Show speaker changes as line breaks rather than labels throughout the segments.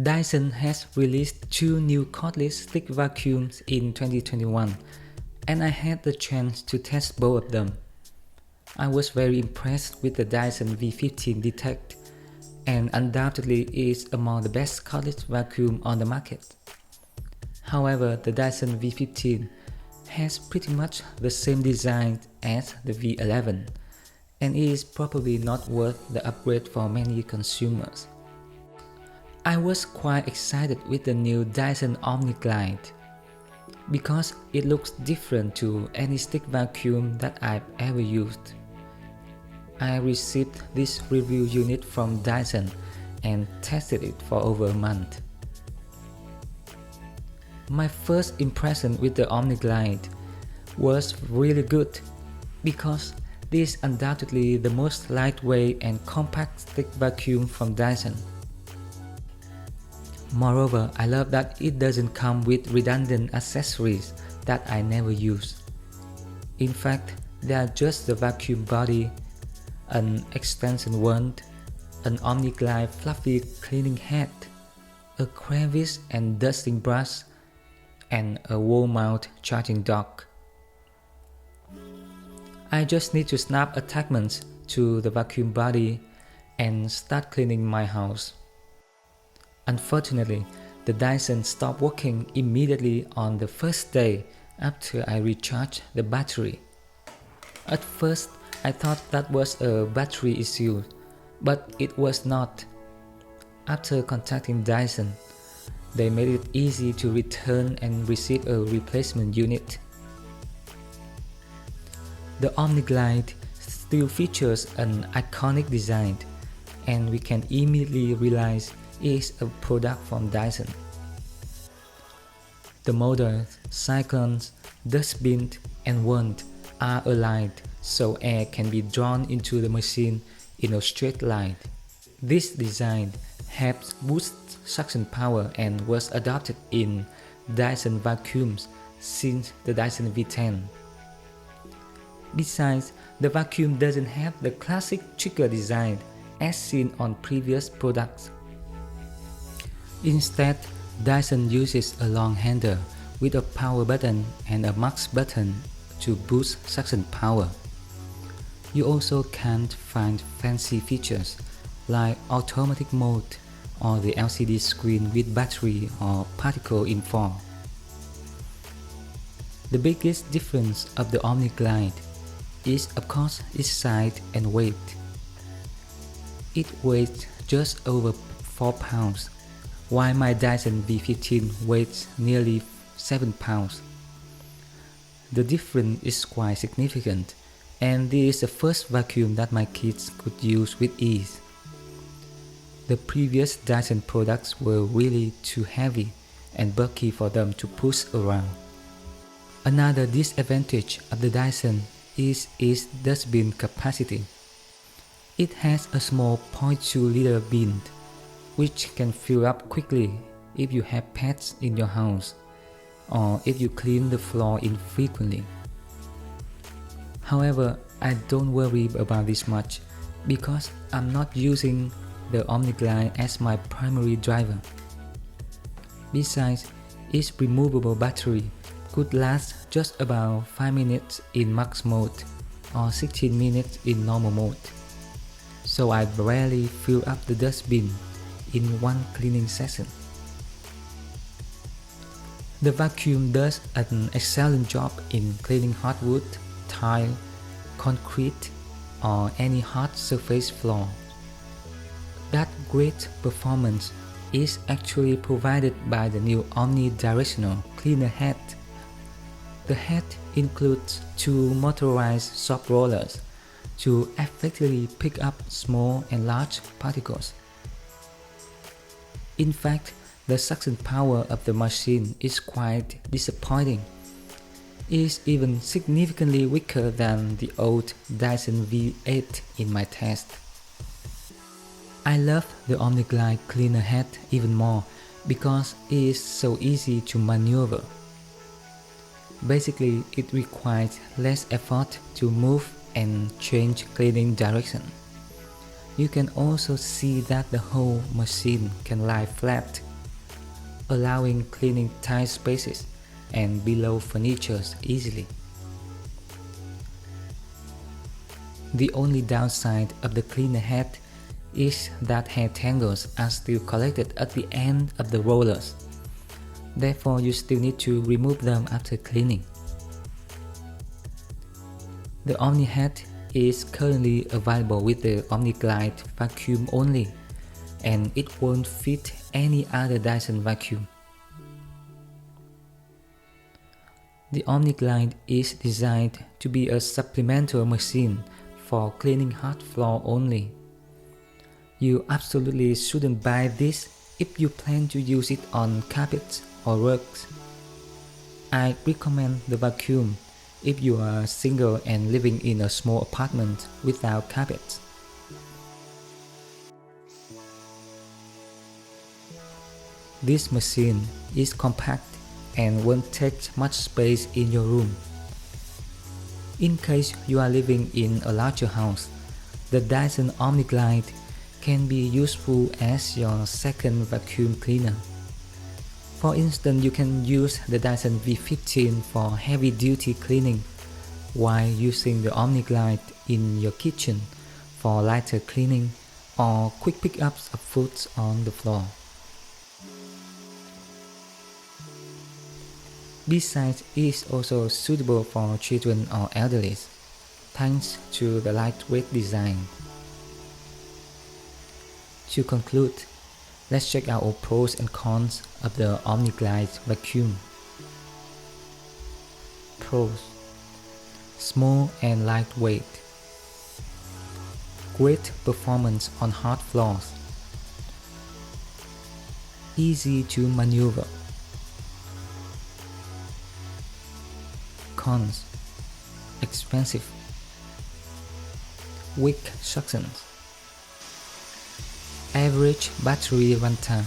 Dyson has released two new cordless stick vacuums in 2021, and I had the chance to test both of them. I was very impressed with the Dyson V15 Detect, and undoubtedly is among the best cordless vacuum on the market. However, the Dyson V15 has pretty much the same design as the V11, and is probably not worth the upgrade for many consumers. I was quite excited with the new Dyson Omni-Glide because it looks different to any stick vacuum that I've ever used. I received this review unit from Dyson and tested it for over a month. My first impression with the Omni-Glide was really good because this is undoubtedly the most lightweight and compact stick vacuum from Dyson. Moreover, I love that it doesn't come with redundant accessories that I never use. In fact, they are just the vacuum body, an extension wand, an Omni-Glide fluffy cleaning head, a crevice and dusting brush, and a wall mount charging dock. I just need to snap attachments to the vacuum body and start cleaning my house. Unfortunately, the Dyson stopped working immediately on the first day after I recharged the battery. At first, I thought that was a battery issue, but it was not. After contacting Dyson, they made it easy to return and receive a replacement unit. The Omni-Glide still features an iconic design, and we can immediately realize is a product from Dyson. The motors, cyclones, dustbin, and wand are aligned so air can be drawn into the machine in a straight line. This design helps boost suction power and was adopted in Dyson vacuums since the Dyson V10. Besides, the vacuum doesn't have the classic trigger design as seen on previous products. Instead, Dyson uses a long handle with a power button and a max button to boost suction power. You also can't find fancy features like automatic mode or the LCD screen with battery or particle info. The biggest difference of the Omni-Glide is of course its size and weight. It weighs just over 4 pounds, while my Dyson V15 weighs nearly 7 pounds. The difference is quite significant, and this is the first vacuum that my kids could use with ease. The previous Dyson products were really too heavy and bulky for them to push around. Another disadvantage of the Dyson is its dustbin capacity. It has a small 0.2-liter bin, which can fill up quickly if you have pets in your house or if you clean the floor infrequently. However, I don't worry about this much because I'm not using the Omni-Glide as my primary driver. Besides, its removable battery could last just about 5 minutes in max mode or 16 minutes in normal mode, so I rarely fill up the dustbin in one cleaning session. The vacuum does an excellent job in cleaning hardwood, tile, concrete, or any hard surface floor. That great performance is actually provided by the new omni-directional cleaner head. The head includes two motorized soft rollers to effectively pick up small and large particles. In fact, the suction power of the machine is quite disappointing. It is even significantly weaker than the old Dyson V8 in my test. I love the Omni-Glide cleaner head even more because it is so easy to maneuver. Basically, it requires less effort to move and change cleaning direction. You can also see that the whole machine can lie flat allowing cleaning tight spaces and below furniture easily. The only downside of the cleaner head is that hair tangles are still collected at the end of the rollers. Therefore, you still need to remove them after cleaning. The Omni head is currently available with the Omni-Glide vacuum only, and it won't fit any other Dyson vacuum. The Omni-Glide is designed to be a supplemental machine for cleaning hard floor only. You absolutely shouldn't buy this if you plan to use it on carpets or rugs. I recommend the vacuum if you are single and living in a small apartment without carpets. This machine is compact and won't take much space in your room. In case you are living in a larger house, the Dyson Omni-Glide can be useful as your second vacuum cleaner. For instance, you can use the Dyson V15 for heavy-duty cleaning, while using the Omni-Glide in your kitchen for lighter cleaning or quick pickups of foods on the floor. Besides, it is also suitable for children or elderly, thanks to the lightweight design. To conclude, let's check out all pros and cons of the Omni-Glide vacuum. Pros: small and lightweight, great performance on hard floors, easy to maneuver. Cons: expensive, weak suctions, average battery runtime,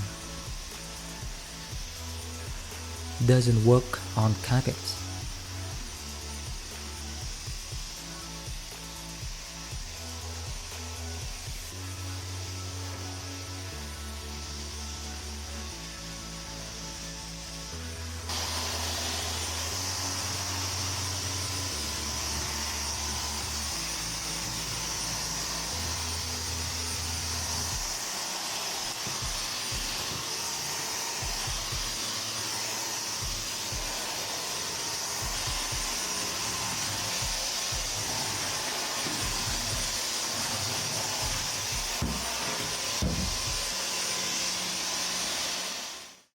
doesn't work on carpets.